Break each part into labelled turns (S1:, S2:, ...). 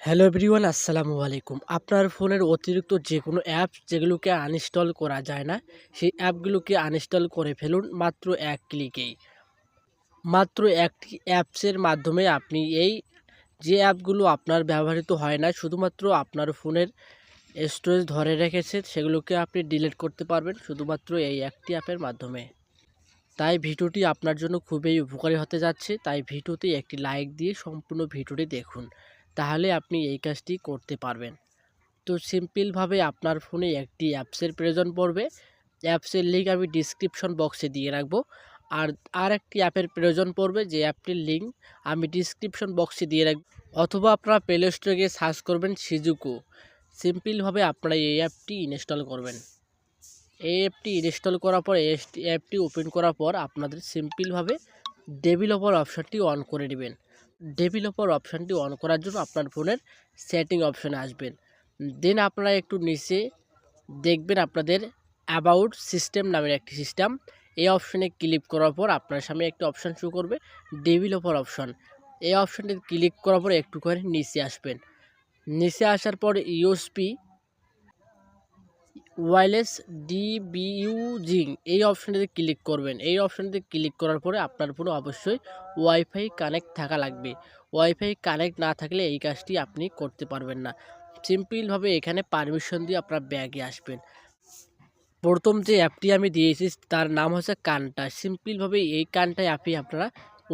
S1: Hello everyone, আসসালামু আলাইকুম। আপনার ফোনের অতিরিক্ত যে কোনো অ্যাপস যেগুলোকে আনইনস্টল করা যায় না, সেই অ্যাপগুলোকে আনইনস্টল করে ফেলুন মাত্র এক ক্লিকেই। মাত্র একটি অ্যাপসের মাধ্যমে আপনি যে অ্যাপগুলো আপনার ব্যবহৃত হয় না, শুধুমাত্র আপনার ফোনের স্টোরেজ ধরে রেখেছে, সেগুলোকে আপনি ডিলিট করতে পারবেন শুধুমাত্র এই একটি অ্যাপের মাধ্যমে। তাই ভিডিওটি আপনার জন্য খুবই উপকারী হতে যাচ্ছে। তাই ভিডিওতে একটি লাইক দিয়ে সম্পূর্ণ ভিডিওটি দেখুন। তাহলে আপনি এই কাজটি করতে পারবেন। তো সিম্পলভাবে আপনার ফোনে একটি অ্যাপসের প্রয়োজন পড়বে। অ্যাপসের লিঙ্ক আমি ডিসক্রিপশন বক্সে দিয়ে রাখবো। আরেকটি অ্যাপের প্রয়োজন পড়বে, যে অ্যাপটির লিঙ্ক আমি ডিসক্রিপশন বক্সে দিয়ে রাখবো। অথবা আপনারা প্লে স্টোরে গিয়ে সার্চ করবেন সিজুকো। সিম্পলভাবে আপনারা এই অ্যাপটি ইনস্টল করবেন। এই অ্যাপটি ইনস্টল করার পর অ্যাপটি ওপেন করার পর আপনাদের সিম্পলভাবে ডেভেলপার অপশানটি অন করে নেবেন। ডেভেলপার অপশানটি অন করার জন্য আপনার ফোনের সেটিং অপশানে আসবেন। দেন আপনারা একটু নিচে দেখবেন আপনাদের অ্যাবাউট সিস্টেম নামের একটি সিস্টেম। এই অপশানে ক্লিক করার পর আপনার সামনে একটি অপশান শো করবে, ডেভেলপার অপশান। এই অপশানটি ক্লিক করার পর একটু করে নিচে আসবেন। নিচে আসার পর ইউএসপি ওয়্যারলেস ডিবিইউজিং এই অপশানটিতে ক্লিক করবেন। এই অপশানটিতে ক্লিক করার পরে আপনার ফোনে অবশ্যই ওয়াইফাই কানেক্ট থাকা লাগবে। ওয়াইফাই কানেক্ট না থাকলে এই কাজটি আপনি করতে পারবেন না। সিম্পলভাবে এখানে পারমিশন দিয়ে আপনার ব্যাগে আসবেন। প্রথম যে অ্যাপটি আমি দিয়েছি তার নাম হচ্ছে কানটা। সিম্পলভাবে এই কানটায় আপনারা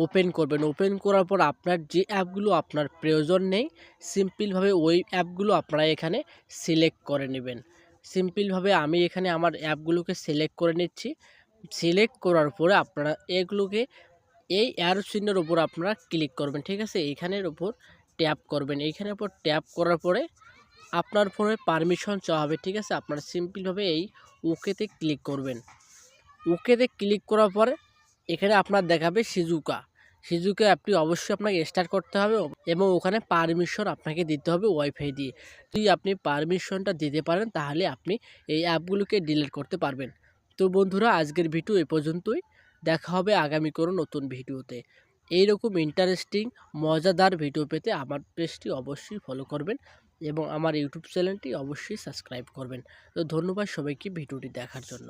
S1: ওপেন করবেন। ওপেন করার পর আপনার যে অ্যাপগুলো আপনার প্রয়োজন নেই, সিম্পলভাবে ওই অ্যাপগুলো আপনারা এখানে সিলেক্ট করে নেবেন। সিম্পলভাবে আমি এখানে আমার অ্যাপগুলোকে সিলেক্ট করে নিচ্ছি। সিলেক্ট করার পরে আপনারা এগুলোকে এই অ্যারো চিহ্নের উপর আপনারা ক্লিক করবেন, ঠিক আছে? এইখানের উপর ট্যাপ করবেন। এইখানের উপর ট্যাপ করার পরে আপনার ফোনে পারমিশন চাওয়া হবে, ঠিক আছে? আপনারা সিম্পলভাবে এই ওকেতে ক্লিক করবেন। ওকেতে ক্লিক করার পরে এখানে আপনার দেখাবে সিজুকা অ্যাপটি অবশ্যই আপনাকে স্টার্ট করতে হবে এবং ওখানে পারমিশন আপনাকে দিতে হবে ওয়াইফাই দিয়ে। যদি আপনি পারমিশনটা দিতে পারেন তাহলে আপনি এই অ্যাপগুলোকে ডিলিট করতে পারবেন। তো বন্ধুরা, আজকের ভিডিও এ পর্যন্তই। দেখা হবে আগামী কোনো নতুন ভিডিওতে। এইরকম ইন্টারেস্টিং মজাদার ভিডিও পেতে আমার পেজটি অবশ্যই ফলো করবেন এবং আমার ইউটিউব চ্যানেলটি অবশ্যই সাবস্ক্রাইব করবেন। তো ধন্যবাদ সবাইকে ভিডিওটি দেখার জন্য।